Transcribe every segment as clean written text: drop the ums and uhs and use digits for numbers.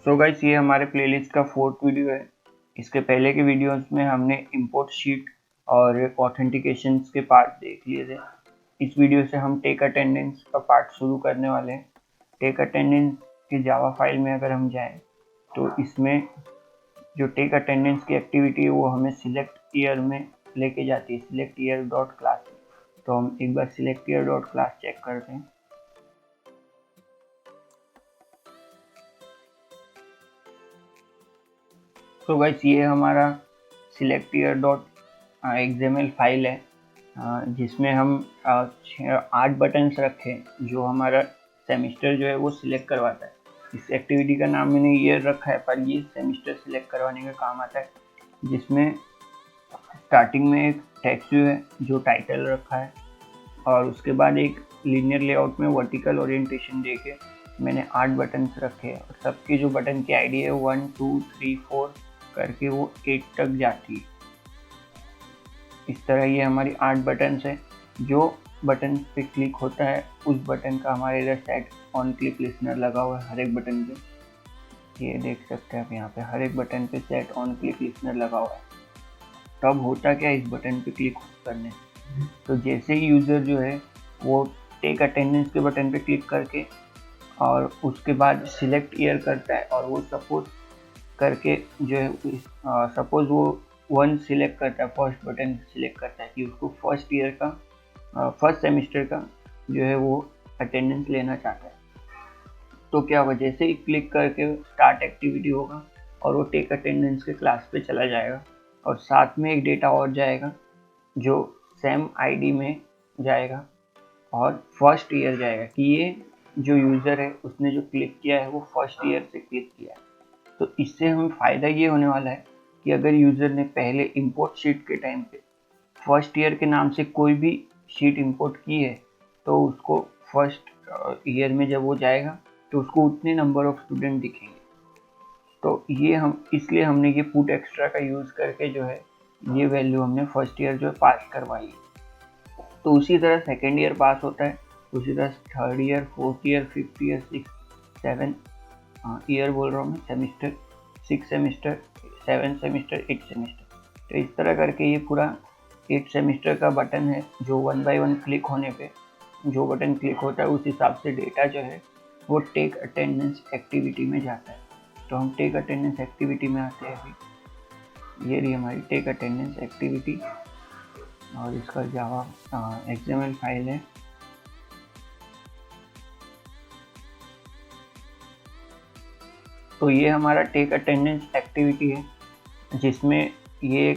So guys, ये हमारे playlist का 4th वीडियो है। इसके पहले के वीडियोस में हमने इंपोर्ट शीट और ऑथेंटिकेशन के पार्ट देख लिए थे। इस वीडियो से हम टेक अटेंडेंस का पार्ट शुरू करने वाले हैं। टेक अटेंडेंस की जावा फाइल में अगर हम जाएं तो इसमें जो टेक अटेंडेंस की एक्टिविटी है वो हमें सिलेक्ट ईयर में लेके जाती है, सिलेक्ट ईयर डॉट क्लास में। तो हम एक बार select year dot class check करते हैं। तो गाइस, ये हमारा select year dot XML file है जिसमें हम 8 बटन्स रखे जो हमारा सेमिस्टर जो है वो सिलेक्ट करवाता है। इस एक्टिविटी का नाम मैंने ईयर रखा है, पर ये सेमिस्टर सिलेक्ट करवाने का काम आता है। जिसमें स्टार्टिंग में एक टेक्स्ट व्यू है जो टाइटल रखा है, और उसके बाद एक लीनियर लेआउट में वर्टिकल ओरिएंटेशन देके मैंने 8 बटन्स रखे हैं, और सबकी जो बटन की आईडी है 1 2 3 4 करके वो 8 तक जाती है। इस तरह ये हमारी 8 बटन्स है। जो बटन पे क्लिक होता है उस बटन का हमारे इधर सेट ऑन क्लिक लिसनर लगा हुआ है हर एक बटन पे। ये देख सकते हैं आप यहाँ पे हर एक बटन पे सेट ऑन क्लिक लिसनर लगा हुआ है। तब होता क्या इस बटन पे क्लिक करने, तो जैसे ही यूज़र जो है वो टेक अटेंडेंस के बटन पे क्लिक करके और उसके बाद सिलेक्ट ईयर करता है, और वो सपोज करके जो है सपोज वो 1 सिलेक्ट करता है, फर्स्ट बटन सिलेक्ट करता है कि उसको फर्स्ट ईयर का फर्स्ट सेमिस्टर का जो है वो अटेंडेंस लेना चाहता है। तो क्या होगा, जैसे ही क्लिक करके स्टार्ट एक्टिविटी होगा और वो टेक अटेंडेंस के क्लास पे चला जाएगा, और साथ में एक डेटा और जाएगा जो सेम आईडी में जाएगा और फर्स्ट ईयर जाएगा कि ये जो यूज़र है उसने जो क्लिक किया है वो फर्स्ट ईयर से क्लिक किया है। तो इससे हमें फ़ायदा ये होने वाला है कि अगर यूज़र ने पहले इंपोर्ट शीट के टाइम पे फर्स्ट ईयर के नाम से कोई भी शीट इंपोर्ट की है, तो उसको फर्स्ट ईयर में जब वो जाएगा तो उसको उतने नंबर ऑफ स्टूडेंट दिखेंगे। तो ये हम इसलिए हमने ये पुट एक्स्ट्रा का यूज़ करके जो है ये वैल्यू हमने फर्स्ट ईयर जो है पास करवाई। तो उसी तरह सेकेंड ईयर पास होता है, उसी तरह third year, fourth year, fifth year, 6 7 year बोल रहा हूँ मैं, सेमिस्टर, 6 सेमिस्टर, 7 सेमिस्टर, 8 सेमिस्टर। तो इस तरह करके ये पूरा 8 सेमिस्टर का बटन है जो 1 बाय 1 क्लिक होने पे जो बटन क्लिक होता है उस हिसाब से डेटा जो है वो टेक अटेंडेंस एक्टिविटी में जाता है। तो हम टेक अटेंडेंस एक्टिविटी में आते हैं अभी। ये रही हमारी टेक अटेंडेंस एक्टिविटी, और इसका जावा XML फाइल है। तो ये हमारा टेक अटेंडेंस एक्टिविटी है जिसमें ये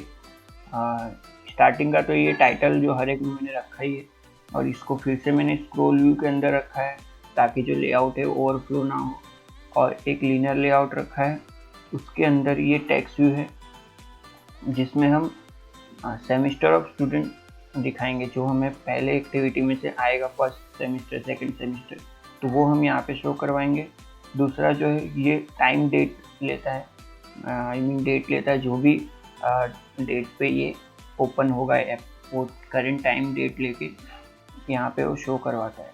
स्टार्टिंग का तो ये टाइटल जो हर एक में मैंने रखा ही है, और इसको फिर से मैंने स्क्रॉल व्यू के अंदर रखा है ताकि जो लेआउट है ओवरफ्लो ना हो, और एक लीनियर लेआउट रखा है उसके अंदर ये टेक्स्ट व्यू है जिसमें हम सेमिस्टर ऑफ स्टूडेंट दिखाएंगे जो हमें पहले एक्टिविटी में से आएगा, फर्स्ट सेमिस्टर, सेकंड सेमिस्टर, तो वो हम यहाँ पे शो करवाएंगे। दूसरा जो है ये टाइम डेट लेता है, डेट लेता है, जो भी डेट पे ये ओपन होगा ऐप वो करंट टाइम डेट लेके यहाँ पे वो शो करवाता है।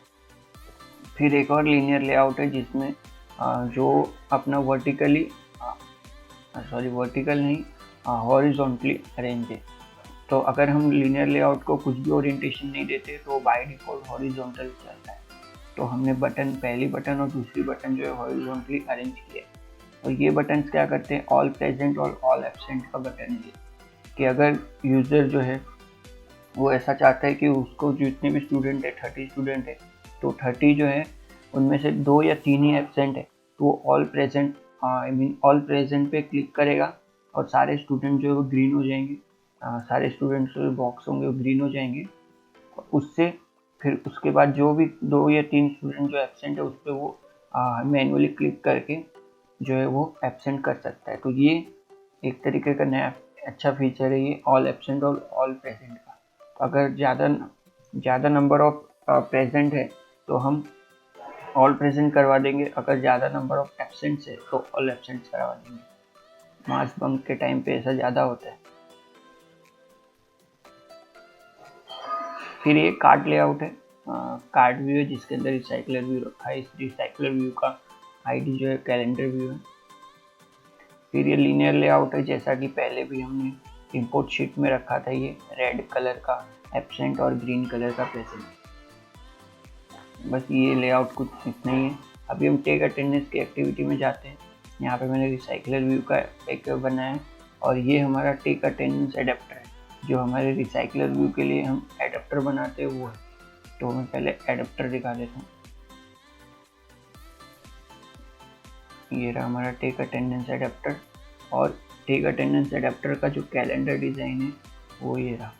फिर एक और लीनियर लेआउट है जिसमें जो अपना वर्टिकल नहीं हॉरिजॉन्टली अरेंज है। तो अगर हम लीनियर लेआउट को कुछ भी ओरिएंटेशन नहीं देते तो बाय डिफ़ॉल्ट हॉरिजॉन्टल चलता है। तो हमने पहली बटन और दूसरी बटन जो है हॉरिजॉन्टली अरेंज किया है। और ये बटन्स क्या करते हैं, ऑल प्रेजेंट और ऑल एब्सेंट का बटन है कि अगर यूज़र जो है वो ऐसा चाहता है कि उसको जितने भी स्टूडेंट है 30 स्टूडेंट है, तो 30 जो है उनमें से 2 या 3 ही एब्सेंट है, तो वो ऑल प्रेजेंट पे क्लिक करेगा और सारे स्टूडेंट जो है वो ग्रीन हो जाएंगे। सारे स्टूडेंट्स जो बॉक्स होंगे वो ग्रीन हो जाएंगे। उससे फिर उसके बाद जो भी 2 या 3 स्टूडेंट जो एब्सेंट है उस पर वो मैनुअली क्लिक करके जो है वो एब्सेंट कर सकता है। तो ये एक तरीके का नया अच्छा फीचर है ये ऑल एब्सेंट और ऑल प्रेजेंट का। तो अगर ज़्यादा नंबर ऑफ प्रेजेंट है तो हम ऑल प्रेजेंट करवा देंगे, अगर ज़्यादा नंबर ऑफ एब्सेंट्स है तो ऑल एब्सेंट्स करवा देंगे। मास बंक के टाइम पे ऐसा ज़्यादा होता है। फिर ये कार्ड लेआउट है, कार्ड व्यू है जिसके अंदर रिसाइकलर व्यू रखा है। इस रिसाइकलर व्यू का आईडी जो है कैलेंडर व्यू है। फिर ये लीनियर लेआउट है, जैसा कि पहले भी हमने इंपोर्ट शीट में रखा था, ये रेड कलर का एब्सेंट और ग्रीन कलर का प्रेजेंट। बस ये लेआउट कुछ इतना ही है। अभी हम टेक अटेंडेंस की एक्टिविटी में जाते हैं। यहाँ पे मैंने रिसाइकलर व्यू का एक बनाया है और ये हमारा टेक अटेंडेंस एडेप्टर है, जो हमारे रिसाइकलर व्यू के लिए हम एडेप्टर बनाते हैं वो है। तो मैं पहले एडेप्टर दिखा देता हूँ। ये रहा हमारा टेक अटेंडेंस एडेप्टर, और टेक अटेंडेंस एडेप्टर का जो कैलेंडर डिज़ाइन है वो ये रहा।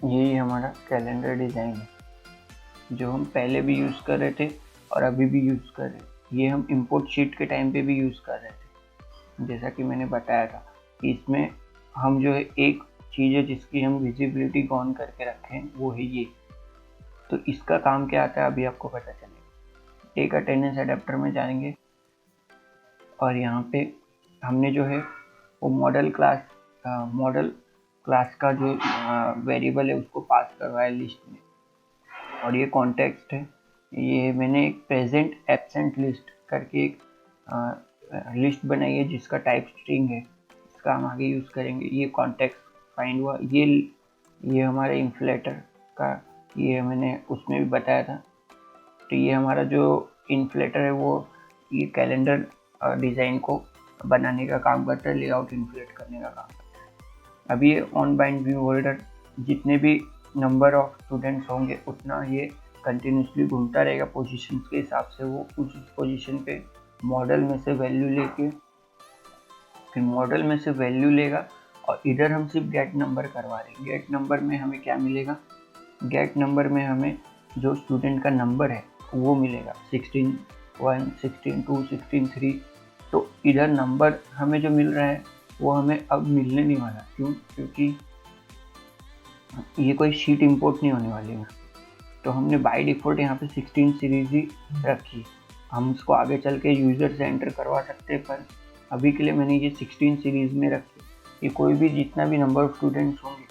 यही हमारा कैलेंडर डिज़ाइन है जो हम पहले भी यूज़ कर रहे थे और अभी भी यूज़ कर रहे हैं। ये हम इंपोर्ट शीट के टाइम पे भी यूज़ कर रहे थे, जैसा कि मैंने बताया था कि इसमें हम जो है एक चीज़ है जिसकी हम विजिबिलिटी ऑन करके रखें, वो है ये। तो इसका काम क्या आता है अभी आपको पता चलेगा। टेक अटेंडेंस एडेप्टर में जाएंगे और यहाँ पे हमने जो है वो मॉडल क्लास का जो वेरिएबल है उसको पास करवाया लिस्ट में, और ये कॉन्टेक्स्ट है। ये मैंने एक प्रेजेंट एब्सेंट लिस्ट करके एक लिस्ट बनाई है जिसका टाइप स्ट्रिंग है, इसका हम आगे यूज़ करेंगे। ये कॉन्टेक्स्ट फाइंड हुआ। ये हमारे इन्फ्लेटर का, ये मैंने उसमें भी बताया था। तो ये हमारा जो इन्फ्लेटर है वो ये कैलेंडर डिज़ाइन को बनाने का काम करता है, लेआउट इन्फ्लेट करने का काम करता है। अभी ये ऑन बाइंड व्यू होल्डर, जितने भी नंबर ऑफ स्टूडेंट्स होंगे उतना ये कंटिन्यूसली घूमता रहेगा पोजीशंस के हिसाब से। वो उस पोजीशन पे मॉडल में से वैल्यू लेके, फिर मॉडल में से वैल्यू लेगा और इधर हम सिर्फ गेट नंबर करवा रहे हैं। गेट नंबर में हमें क्या मिलेगा, गेट नंबर में हमें जो स्टूडेंट का नंबर है वो मिलेगा 16(1), 16(2), 16(3). तो इधर नंबर हमें जो मिल रहा है वो हमें अब मिलने नहीं वाला। क्यों? क्योंकि ये कोई शीट इंपोर्ट नहीं होने वाली है। तो हमने बाय डिफ़ॉल्ट यहाँ पे 16 सीरीज़ ही रखी। हम उसको आगे चल के यूज़र से एंटर करवा सकते हैं, पर अभी के लिए मैंने ये 16 सीरीज़ में रखी। ये कोई भी जितना भी नंबर ऑफ स्टूडेंट्स होंगे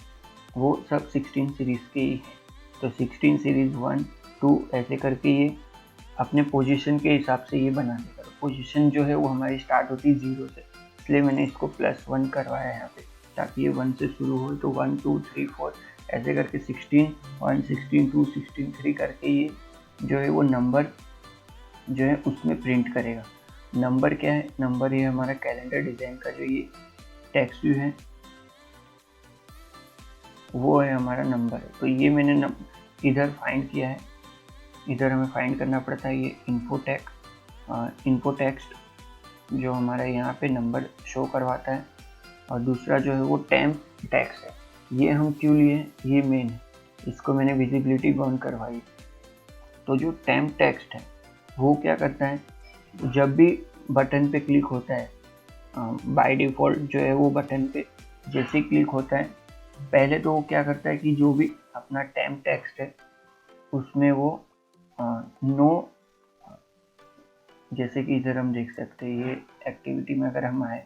वो सब 16 सीरीज़ के ही हैं। तो 16 सीरीज़ 1, 2 ऐसे करके ये अपने पोजीशन के हिसाब से ये बना देगा। पोजीशन जो है वो हमारी स्टार्ट होती है 0 से, इसलिए मैंने इसको +1 करवाया यहाँ पे, ताकि ये 1 से शुरू हो। तो 1, 2, 3, 4 ऐसे करके 16(1), 16(2), 16(3) करके ये जो है वो नंबर जो है उसमें प्रिंट करेगा। नंबर क्या है? नंबर ये हमारा कैलेंडर डिज़ाइन का जो ये टेक्स्ट व्यू है वो है हमारा नंबर है। तो ये मैंने इधर फाइंड किया है। इधर हमें फाइंड करना पड़ता है ये इन्फो टेक्स्ट जो हमारा यहाँ पे नंबर शो करवाता है, और दूसरा जो है वो टेम्प टेक्स्ट है। ये हम क्यों लिए? ये मेन है, इसको मैंने विजिबिलिटी ऑन करवाई। तो जो टेम्प टेक्स्ट है वो क्या करता है, जब भी बटन पे क्लिक होता है, बाय डिफ़ॉल्ट जो है वो बटन पे जैसे क्लिक होता है, पहले तो वो क्या करता है कि जो भी अपना टेम्प टेक्स्ट है उसमें वो नो, जैसे कि इधर हम देख सकते हैं ये एक्टिविटी में अगर हम आए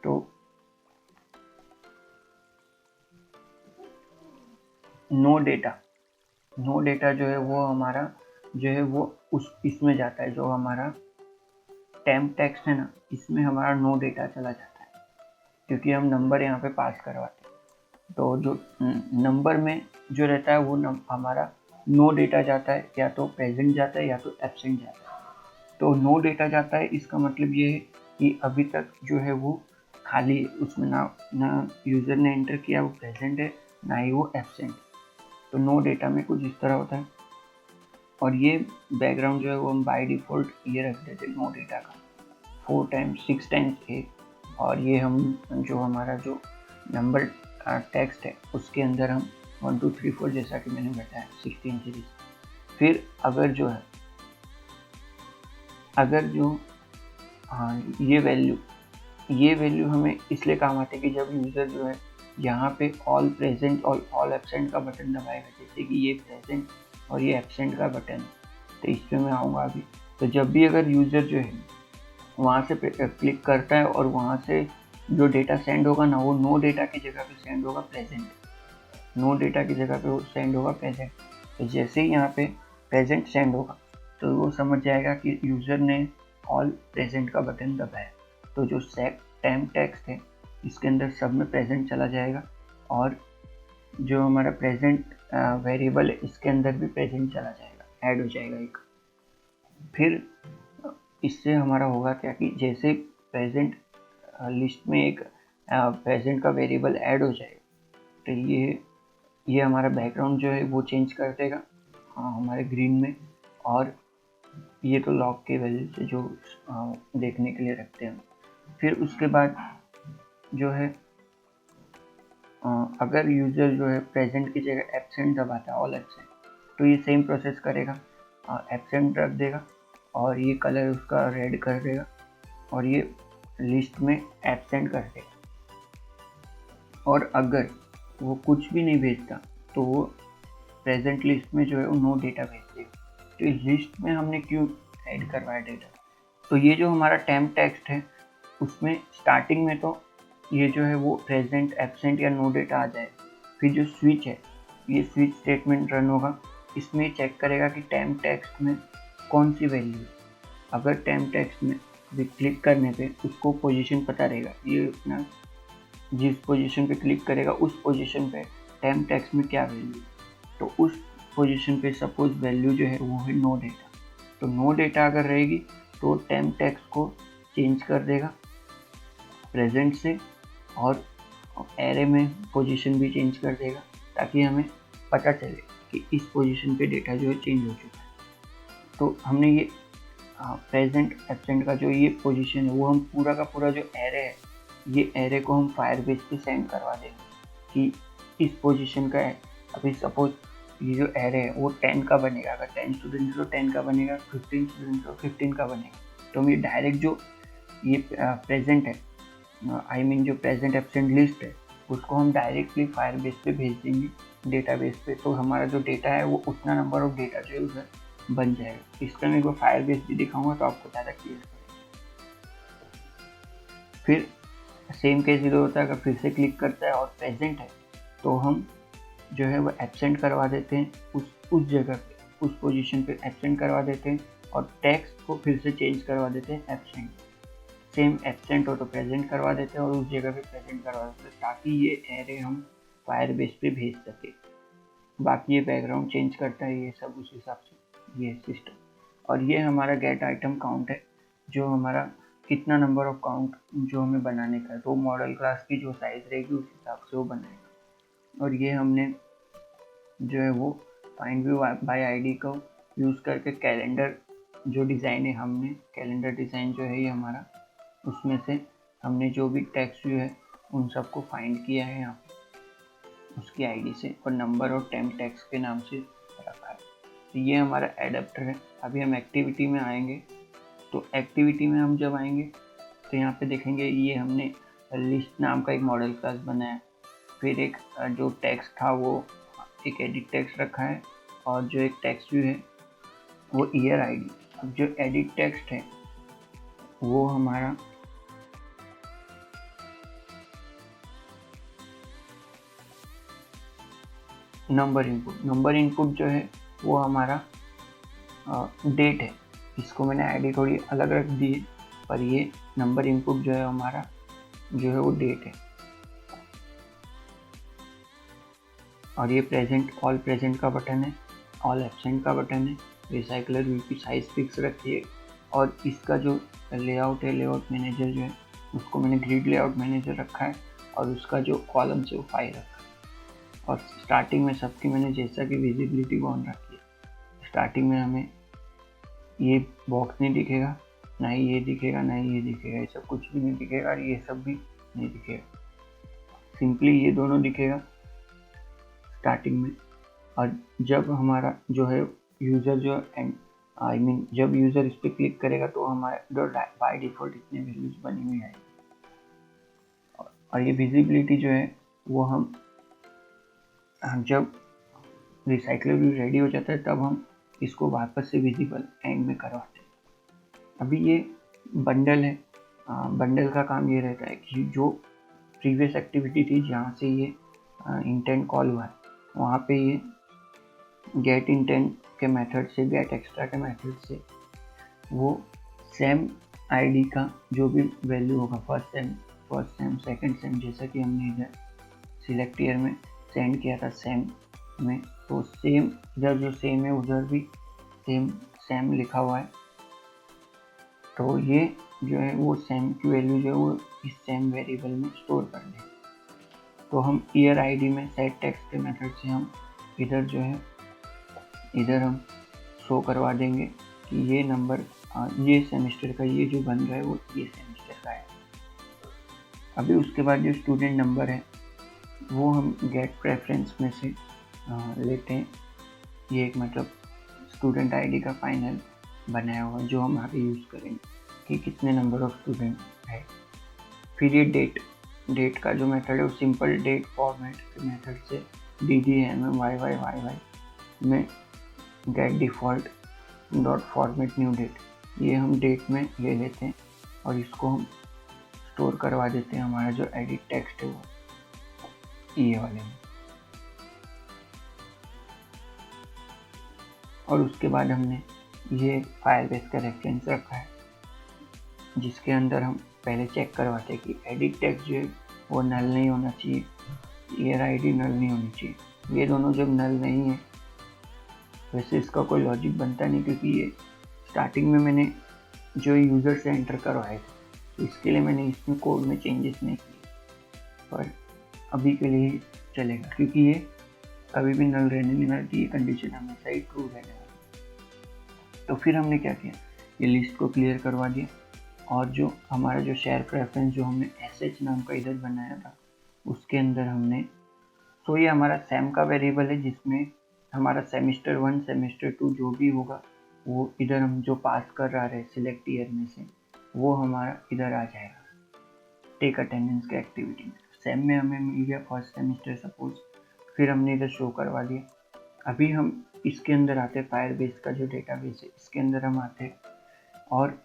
तो नो डेटा जो है वो हमारा जो है वो इसमें जाता है। जो हमारा टेम्प टेक्स्ट है ना, इसमें हमारा नो डेटा चला जाता है, क्योंकि हम नंबर यहाँ पे पास करवाते हैं। तो जो नंबर में जो रहता है वो हमारा नो डेटा जाता है, या तो प्रेजेंट जाता है या तो एब्सेंट जाता है। तो नो डेटा जाता है, इसका मतलब ये है कि अभी तक जो है वो खाली है, उसमें ना यूज़र ने एंटर किया वो प्रेजेंट है, ना ही वो एब्सेंट। तो नो डेटा में कुछ इस तरह होता है। और ये बैकग्राउंड जो है वो हम बाय डिफ़ॉल्ट ये रख देते नो डेटा का 4 टाइम्स 6 टाइम्स 8। और ये हम जो हमारा जो नंबर टेक्स्ट है उसके अंदर हम 1, 2, 3, 4 जैसा कि मैंने बताया 16 सीरीज। फिर अगर जो हाँ ये वैल्यू हमें इसलिए काम आती है कि जब यूज़र जो है यहाँ पे ऑल प्रेजेंट और ऑल एब्सेंट का बटन दबाएगा, जैसे कि ये प्रेजेंट और ये एब्सेंट का बटन है, तो इस पर मैं आऊँगा अभी। तो जब भी अगर यूज़र जो है वहाँ से क्लिक करता है और वहाँ से जो डेटा सेंड होगा ना, वो नो डेटा की जगह पे सेंड होगा प्रेजेंट, नो डेटा की जगह पे वो सेंड होगा प्रेजेंट। तो जैसे ही यहाँ पे प्रेजेंट सेंड होगा तो वो समझ जाएगा कि यूज़र ने ऑल प्रेजेंट का बटन दबाया तो जो सेट टेम्प टेक्स्ट है इसके अंदर सब में प्रेजेंट चला जाएगा, और जो हमारा प्रेजेंट वेरिएबल है इसके अंदर भी प्रेजेंट चला जाएगा, ऐड हो जाएगा एक। फिर इससे हमारा होगा क्या कि जैसे प्रेजेंट लिस्ट में एक प्रेजेंट का वेरिएबल ऐड हो जाएगा तो ये हमारा बैकग्राउंड जो है वो चेंज कर देगा हमारे ग्रीन में, और ये तो लॉग के वजह से जो देखने के लिए रखते हैं। फिर उसके बाद जो है अगर यूज़र जो है प्रेजेंट की जगह एब्सेंट दबाता है, ऑल एब्सेंट, तो ये सेम प्रोसेस करेगा, एब्सेंट रख देगा और ये कलर उसका रेड कर देगा और ये लिस्ट में एब्सेंट कर देगा। और अगर वो कुछ भी नहीं भेजता तो वो प्रेजेंट लिस्ट में जो है वो नो डेटा भेज देगा। तो इस लिस्ट में हमने क्यों ऐड करवाया डेटा, तो ये जो हमारा टेम्प टेक्स्ट है उसमें स्टार्टिंग में तो ये जो है वो प्रेजेंट, एब्सेंट या नो डेटा आ जाए। फिर जो स्विच है ये स्विच स्टेटमेंट रन होगा, इसमें चेक करेगा कि टेम्प टेक्स्ट में कौन सी वैल्यू है। अगर टेम्प टेक्स्ट में भी क्लिक करने पे उसको पोजीशन पता रहेगा, ये अपना जिस पोजीशन पे क्लिक करेगा उस पोजीशन पे टेम्प टेक्स्ट में क्या वैल्यू है, तो उस पोजीशन पे सपोज वैल्यू जो है वो है नो डेटा। तो नो डेटा अगर रहेगी तो टेम्प टेक्स्ट को चेंज कर देगा प्रेजेंट से, और एरे में पोजीशन भी चेंज कर देगा ताकि हमें पता चले कि इस पोजीशन पे डेटा जो है चेंज हो चुका है। तो हमने ये प्रेजेंट एब्सेंट का जो ये पोजीशन है वो हम पूरा का पूरा जो एरे है ये एरे को हम फायरबेस पे सेंड करवा देंगे कि इस पोजीशन का है। अभी सपोज ये जो एरे है वो 10 का बनेगा, अगर 10 स्टूडेंट्स तो 10 का बनेगा, 15 स्टूडेंट्स तो 15 का बनेगा। तो हम ये डायरेक्ट जो ये प्रेजेंट है जो प्रेजेंट एब्सेंट लिस्ट है उसको हम डायरेक्टली फायरबेस पे भेज देंगे डेटाबेस पे, तो हमारा जो डेटा है वो उतना नंबर ऑफ डेटा जो है उधर बन जाएगा। इसका मैं एक बार फायरबेस भी दिखाऊंगा तो आपको ज़्यादा क्लियर पड़ेगा। फिर सेम केस इधर होता है, अगर फिर से क्लिक करता है और प्रेजेंट है तो हम जो है वो एब्सेंट करवा देते हैं उस जगह पे, उस पोजीशन पे एब्सेंट करवा देते हैं और टेक्स्ट को फिर से चेंज करवा देते हैं एब्सेंट। सेम एब्सेंट हो तो प्रेजेंट करवा देते हैं और उस जगह पे प्रेजेंट करवा देते हैं ताकि ये एरे हम फायरबेस पे भेज सके। बाकी ये बैकग्राउंड चेंज करता है ये सब उस हिसाब से ये सिस्टम। और ये हमारा गेट आइटम काउंट है, जो हमारा कितना नंबर ऑफ काउंट जो हमें बनाने का है, तो मॉडल क्लास की जो साइज रहेगी उस हिसाब से वो बनाएगा। और ये हमने जो है वो फाइंड व्यू बाय आईडी को यूज़ करके कैलेंडर जो डिज़ाइन है, हमने कैलेंडर डिज़ाइन जो है ये हमारा, उसमें से हमने जो भी टेक्स्ट व्यू है उन सबको फाइंड किया है यहाँ पे उसकी आईडी से और नंबर और टेम्प टेक्स्ट के नाम से रखा है। तो ये हमारा एडेप्टर है। अभी हम एक्टिविटी में आएंगे, तो एक्टिविटी में हम जब आएंगे तो यहाँ पे देखेंगे ये हमने लिस्ट नाम का एक मॉडल क्लास बनाया, फिर एक जो टेक्स्ट था वो एक एडिट टेक्स्ट रखा है और जो एक टेक्स्ट व्यू है वो ईयर आईडी। अब जो एडिट टेक्स्ट है वो हमारा नंबर इनपुट जो है वो हमारा डेट है। इसको मैंने आईडी थोड़ी अलग रख दी है, पर ये नंबर इनपुट जो है हमारा जो है वो डेट है। और ये प्रेजेंट, ऑल प्रेजेंट का बटन है, ऑल एब्सेंट का बटन है, रिसाइकलर व्यू की साइज फिक्स रखी है। और इसका जो लेआउट है, लेआउट मैनेजर जो है उसको मैंने ग्रिड लेआउट मैनेजर रखा है और उसका जो कॉलम से वो 5 रखा है। और स्टार्टिंग में सबकी मैंने जैसा कि विजिबिलिटी को ऑन रखी है। स्टार्टिंग में हमें ये बॉक्स नहीं दिखेगा, ना ही ये दिखेगा, ना ही ये दिखेगा, ये सब कुछ भी नहीं दिखेगा और ये सब भी नहीं दिखेगा, सिंपली ये दोनों दिखेगा स्टार्टिंग में। और जब हमारा जो है यूज़र जो जब यूज़र इस पर क्लिक करेगा तो हमारे बाय डिफ़ॉल्ट इतने वैल्यूज बनी हुई आएगी। और ये विजिबिलिटी जो है वो हम जब रिसाइकलर व्यू रेडी हो जाता है तब हम इसको वापस से विजिबल एंड में करवाते हैं। अभी ये बंडल है, बंडल का काम ये रहता है कि जो प्रीवियस एक्टिविटी थी जहाँ से ये इंटेंट कॉल हुआ है वहाँ पे ये गेट इंटेंट के मेथड से, गेट एक्स्ट्रा के मेथड से वो सेम आईडी का जो भी वैल्यू होगा फर्स्ट सेम सेकंड सेम, जैसा कि हमने इधर सिलेक्ट ईयर में सेंड किया था सेम में, तो सेम इधर जो सेम है उधर भी सेम लिखा हुआ है। तो ये जो है वो सेम की वैल्यू जो है वो इस सेम वेरिएबल में स्टोर कर दें। तो हम ईयर आईडी में सेट टेक्स्ट के मेथड से हम इधर जो है इधर हम शो करवा देंगे कि ये नंबर ये सेमेस्टर का ये जो बन रहा है वो ये सेमेस्टर का है। अभी उसके बाद जो स्टूडेंट नंबर है वो हम गेट प्रेफरेंस में से लेते हैं। ये एक मतलब स्टूडेंट आईडी का फाइनल बनाया हुआ जो हम आगे यूज़ करेंगे कि कितने नंबर ऑफ स्टूडेंट है। फिर ये डेट का जो मेथड है वो सिंपल डेट फॉर्मेट के मेथड से DDMMYYYY में get default dot format new date, ये हम डेट में ले लेते हैं और इसको हम स्टोर करवा देते हैं हमारा जो एडिट टेक्स्ट है वो ये वाले में। और उसके बाद हमने ये फायरबेस का रेफरेंस रखा है जिसके अंदर हम पहले चेक करवाते हैं कि एडिट टेक्स्ट जो है वो नल नहीं होना चाहिए, ईयर आईडी नल नहीं होनी चाहिए। ये दोनों जब नल नहीं है वैसे इसका कोई लॉजिक बनता नहीं, क्योंकि ये स्टार्टिंग में मैंने जो यूज़र से एंटर करवाए थे तो इसके लिए मैंने इसमें कोड में चेंजेस नहीं किए, पर अभी के लिए चलेगा क्योंकि ये कभी भी नल रहने नहीं वाली, ये कंडीशन हमेशा ही ट्रू रहने वाली। तो फिर हमने क्या किया, ये लिस्ट को क्लियर करवा दिया और जो हमारा जो शेयर प्रेफरेंस जो हमने SH नाम का इधर बनाया था उसके अंदर हमने, तो ये हमारा सेम का वेरिएबल है जिसमें हमारा सेमेस्टर 1 सेमेस्टर 2 जो भी होगा वो इधर हम जो पास कर रहा है सिलेक्ट ईयर में से वो हमारा इधर आ जाएगा टेक अटेंडेंस के एक्टिविटी में। सेम में हमें मिल गया फर्स्ट सेमेस्टर सपोज, फिर हमने इधर शो करवा दिया। अभी हम इसके अंदर आते हैं, फायरबेस का जो डेटाबेस है इसके अंदर हम आते हैं और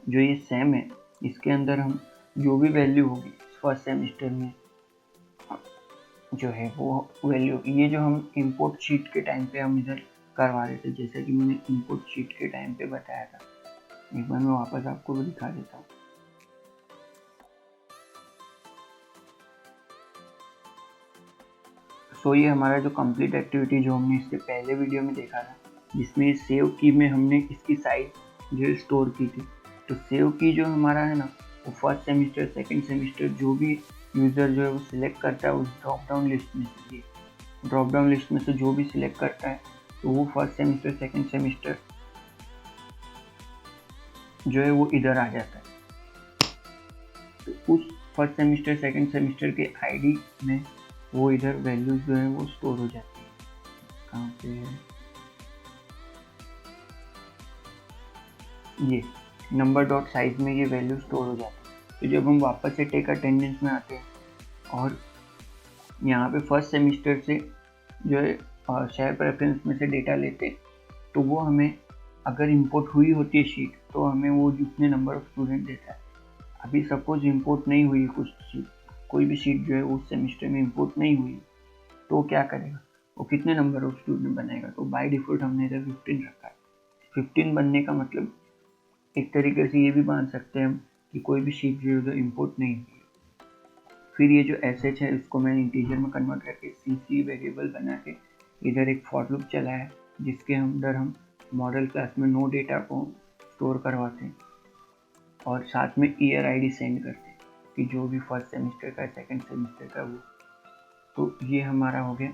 जो ये सेम है इसके अंदर हम जो भी वैल्यू होगी फर्स्ट सेमेस्टर में जो है वो वैल्यू, ये जो हम इंपोर्ट शीट के टाइम पे हम इधर करवा रहे थे, जैसा कि मैंने इंपोर्ट शीट के टाइम पे बताया था, एक बार मैं वापस आपको भी दिखा देता हूँ। सो ये हमारा जो कंप्लीट एक्टिविटी जो हमने इसके पहले वीडियो में देखा था जिसमें सेव की में हमने इसकी साइज जो स्टोर की थी, तो सेव की जो हमारा है ना वो फर्स्ट सेमेस्टर सेकंड सेमेस्टर जो भी यूज़र जो है वो सिलेक्ट करता है उस ड्रॉप डाउन लिस्ट में से, ये ड्रॉप डाउन लिस्ट में से जो भी सिलेक्ट करता है तो वो फर्स्ट सेमेस्टर सेकंड सेमेस्टर जो है वो इधर आ जाता है। तो उस फर्स्ट सेमेस्टर सेकंड सेमेस्टर के आईडी में वो इधर वैल्यूज जो है वो स्टोर हो जाती है। कहाँ पे है ये नंबर डॉट साइज में ये वैल्यू स्टोर हो जाती है। तो जब हम वापस से टेक अटेंडेंस में आते हैं और यहाँ पे फर्स्ट सेमेस्टर से जो है शेयर प्रेफरेंस में से डेटा लेते हैं तो वो हमें अगर इंपोर्ट हुई होती है शीट तो हमें वो जितने नंबर ऑफ स्टूडेंट देता है। अभी सपोज इंपोर्ट नहीं हुई कुछ शीट, कोई भी शीट जो है उस सेमेस्टर में इंपोर्ट नहीं हुई तो क्या करेगा, वो कितने नंबर ऑफ स्टूडेंट बनाएगा। तो बाय डिफ़ॉल्ट हमने इधर 15 रखा है। 15 बनने का मतलब एक तरीके से ये भी मान सकते हैं हम कि कोई भी शीट जो है उधर इंपोर्ट नहीं हुई। फिर ये जो SH है उसको मैंने इंटीजर में कन्वर्ट करके CC वेरिएबल बना के इधर एक फॉर लूप चलाया है जिसके अंदर हम मॉडल क्लास में नो डेटा को स्टोर करवाते हैं और साथ में ईयर आईडी सेंड करते हैं कि जो भी फर्स्ट सेमेस्टर का सेकंड सेमेस्टर का वो। तो ये हमारा हो गया।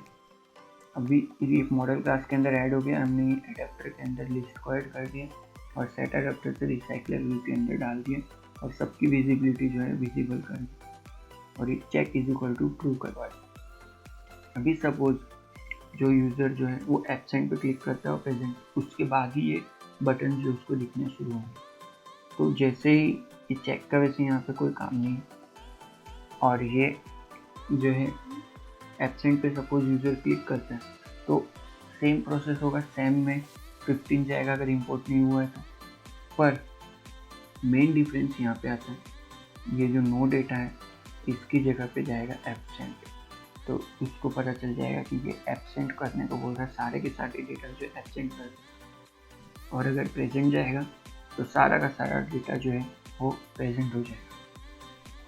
अभी ये मॉडल क्लास के अंदर ऐड हो गया, हमने ये एडाप्टर के अंदर लिस्ट को ऐड कर दिया और सेट एडाप्टर से रिसाइकलर व्यू के अंदर डाल दिया और सबकी विजिबिलिटी जो है विजिबल कर दी और एक check is equal to true करवा दिया। अभी सपोज जो यूज़र जो है वो एब्सेंट पे क्लिक करता है और प्रेजेंट, उसके बाद ही ये बटन जो उसको दिखने शुरू होंगे। तो जैसे ही ये चेक का वैसे यहाँ पे कोई काम नहीं और ये जो है एब्सेंट पे सपोज यूज़र क्लिक करता है तो सेम प्रोसेस होगा, सेम में 15 जाएगा अगर इंपोर्ट नहीं हुआ है तो। पर मेन डिफरेंस यहाँ पे आता है, ये जो नो डेटा है इसकी जगह पे जाएगा एब्सेंट, तो उसको पता चल जाएगा कि ये एब्सेंट करने को बोल रहा है, सारे के सारे डेटा जो एब्सेंट कर। और अगर प्रेजेंट जाएगा तो सारा का सारा डेटा जो है वो प्रेजेंट हो जाएगा।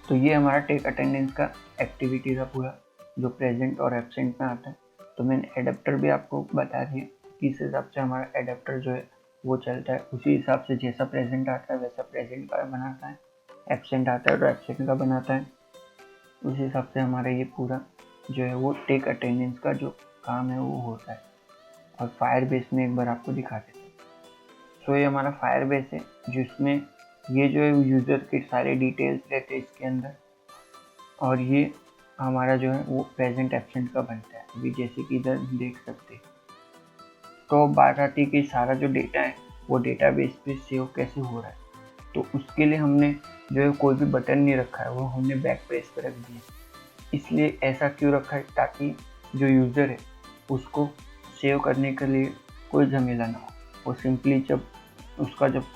तो ये हमारा टेक अटेंडेंस का एक्टिविटी का पूरा जो प्रेजेंट और एब्सेंट में आता है। तो मैंने एडेप्टर भी आपको बता दिया, किस हिसाब से हमारा एडेप्टर जो है वो चलता है। उसी हिसाब से जैसा प्रेजेंट आता है वैसा प्रेजेंट का बनाता है, एब्सेंट आता है तो एब्सेंट का बनाता है। उसी हिसाब से हमारा ये पूरा जो है वो टेक अटेंडेंस का जो काम है वो होता है। और फायरबेस में एक बार आपको दिखा देते हैं। तो ये हमारा फायरबेस है जिसमें ये जो है यूज़र के सारे डिटेल्स रहते हैं इसके अंदर, और ये हमारा जो है वो प्रेजेंट एब्सेंट का बनता है। अभी जैसे कि इधर देख सकते हैं। तो बात आती है कि सारा जो डेटा है वो डेटाबेस पे सेव कैसे हो रहा है। तो उसके लिए हमने जो है कोई भी बटन नहीं रखा है, वो हमने बैक प्रेस पर रख दिया। इसलिए ऐसा क्यों रखा है, ताकि जो यूज़र है उसको सेव करने के लिए कोई झमेला ना हो। वो सिंपली जब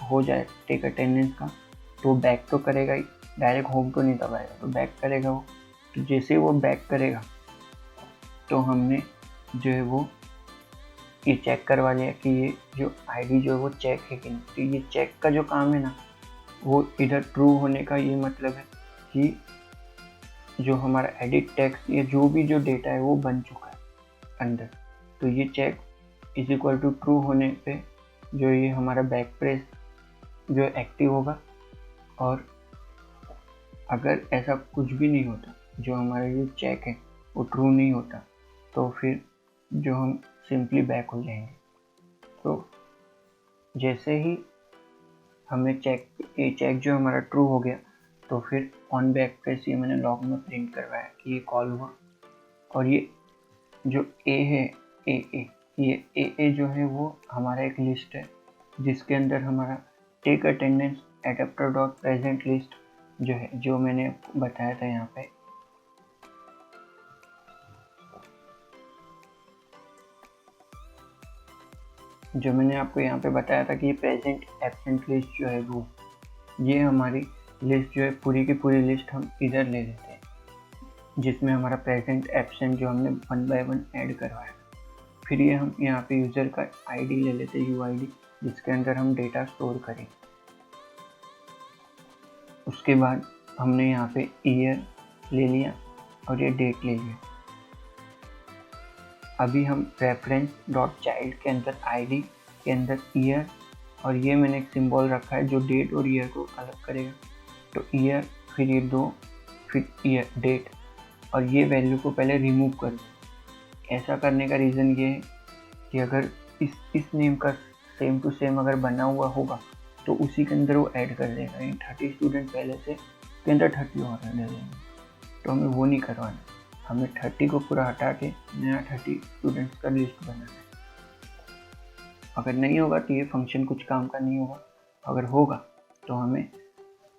हो जाए टेक अटेंडेंस का तो बैक तो करेगा ही, डायरेक्ट होम तो नहीं दबाएगा, तो बैक करेगा वो। तो जैसे वो बैक करेगा तो हमने जो है वो ये चेक करवा लिया कि ये जो आईडी जो है वो चेक है कि नहीं। तो ये चेक का जो काम है ना, वो इधर ट्रू होने का ये मतलब है कि जो हमारा एडिट टेक्स्ट या जो भी जो डेटा है वो बन चुका है अंदर। तो ये check is equal to true होने पे जो ये हमारा बैक प्रेस जो एक्टिव होगा। और अगर ऐसा कुछ भी नहीं होता, जो हमारा जो चेक है वो ट्रू नहीं होता, तो फिर जो हम सिंपली बैक हो जाएंगे। तो जैसे ही हमें चेक जो हमारा ट्रू हो गया, तो फिर ऑन बैक प्रेस ये मैंने लॉग में प्रिंट करवाया कि ये कॉल हुआ। और ये जो ए है ये जो है वो हमारा एक लिस्ट है जिसके अंदर हमारा take attendance adapter dot present list जो है, जो मैंने बताया था यहाँ पे, जो मैंने आपको यहाँ पे बताया था कि ये प्रेजेंट एब्सेंट लिस्ट जो है वो, ये हमारी लिस्ट जो है पूरी की पूरी लिस्ट हम इधर ले लेते हैं, जिसमें हमारा प्रेजेंट एब्सेंट जो हमने 1 बाय 1 ऐड करवाया। फिर ये हम यहाँ पे यूज़र का आईडी ले लेते हैं, यूआईडी, जिसके अंदर हम डेटा स्टोर करें। उसके बाद हमने यहाँ पे ईयर ले लिया और ये डेट ले लिया। अभी हम रेफरेंस डॉट चाइल्ड के अंदर आईडी के अंदर ईयर, और ये मैंने एक सिंबल रखा है जो डेट और ईयर को अलग करेगा। तो ईयर, फिर ये 2, फिर ईयर डेट, और ये वैल्यू को पहले रिमूव कर दो। ऐसा करने का रीज़न ये है कि अगर इस नेम का सेम टू सेम अगर बना हुआ होगा तो उसी के अंदर वो ऐड कर देगा। यानी 30 स्टूडेंट पहले से के अंदर 30 और दे देंगे। तो हमें वो नहीं करवाना, हमें 30 को पूरा हटा के नया 30 स्टूडेंट्स का लिस्ट बनाना है। अगर नहीं होगा तो ये फंक्शन कुछ काम का नहीं होगा। अगर होगा तो हमें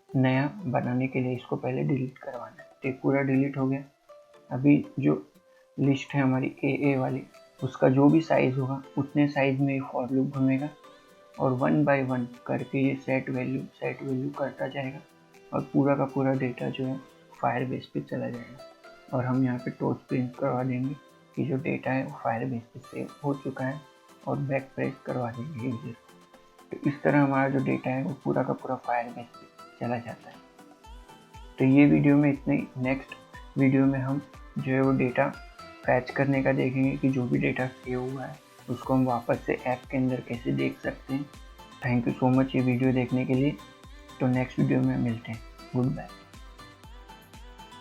नया बनाने के लिए इसको पहले डिलीट करवाना है। तो पूरा डिलीट हो गया। अभी जो लिस्ट है हमारी ए वाली, उसका जो भी साइज़ होगा उतने साइज़ में फॉर लूप घूमेगा और 1 बाय 1 करके ये सेट वैल्यू करता जाएगा और पूरा का पूरा डेटा जो है फायरबेस पे चला जाएगा। और हम यहाँ पे टोच प्रिंट करवा देंगे कि जो डेटा है वो फायरबेस पे सेव हो चुका है और बैक प्रेस करवा देंगे यूजर। तो इस तरह हमारा जो डेटा है वो पूरा का पूरा फायरबेस पे चला जाता है। तो ये वीडियो में इतना ही। नेक्स्ट वीडियो में हम जो है वो डेटा फैच करने का देखेंगे कि जो भी डेटा सेव हुआ है उसको हम वापस से ऐप के अंदर कैसे देख सकते हैं। थैंक यू सो मच ये वीडियो देखने के लिए। तो नेक्स्ट वीडियो में मिलते हैं। Good bye.